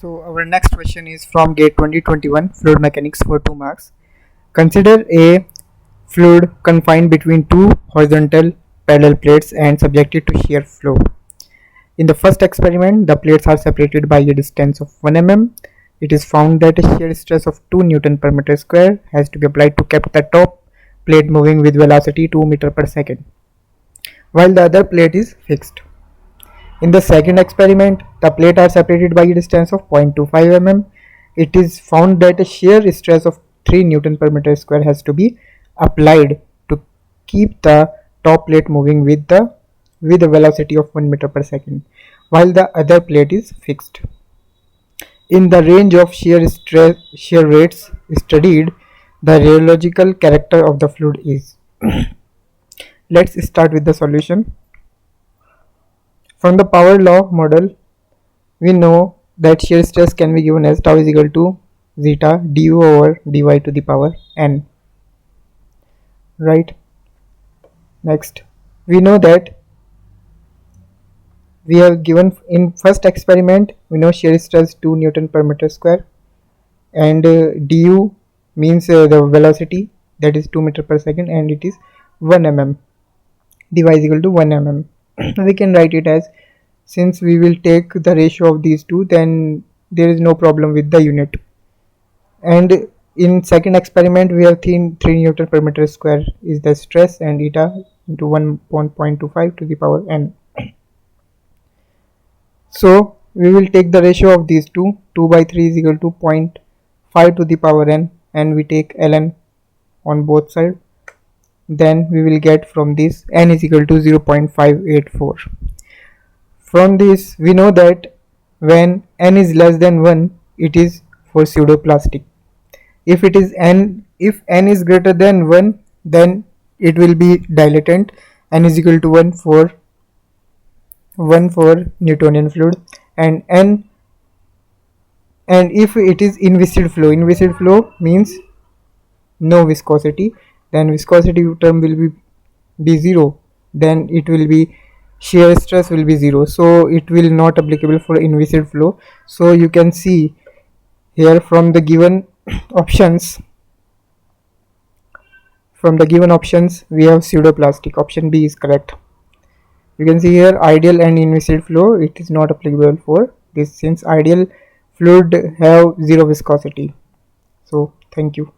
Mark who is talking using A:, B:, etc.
A: So our next question is from GATE 2021 Fluid Mechanics for 2 marks. Consider a fluid confined between two horizontal parallel plates and subjected to shear flow. In the first experiment, the plates are separated by a distance of 1 mm. It is found that a shear stress of 2 Newton per meter square has to be applied to keep the top plate moving with velocity 2 meter per second, while the other plate is fixed. In the second experiment, the plates are separated by a distance of 0.25 mm. It is found that a shear stress of 3 Newton per meter square has to be applied to keep the top plate moving with a velocity of 1 meter per second, while the other plate is fixed. In the range of shear rates studied, the rheological character of the fluid is. Let's start with the solution. From the power law model, we know that shear stress can be given as tau is equal to zeta du over dy to the power n. Right. Next, we know that we have given in first experiment, we know shear stress 2 Newton per meter square, and du means the velocity, that is 2 meter per second, and it is 1 mm. dy is equal to 1 mm. We can write it as, since we will take the ratio of these two, then there is no problem with the unit. And in second experiment, we have 3 Newton per meter square is the stress, and eta into 1.25 to the power n. So we will take the ratio of these two. 2 by 3 is equal to 0.5 to the power n, and we take ln on both sides. Then we will get from this n is equal to 0.584. From this we know that when n is less than 1, it is for pseudoplastic. If n is greater than 1, then it will be dilatant. N is equal to 1 for Newtonian fluid, and if it is inviscid flow means no viscosity, then viscosity term will be 0, then it will be shear stress will be 0, so it will not applicable for inviscid flow. So you can see here from the given options we have pseudoplastic. Option B is correct. You can see here ideal and inviscid flow, it is not applicable for this, since ideal fluid have 0 viscosity. So thank you.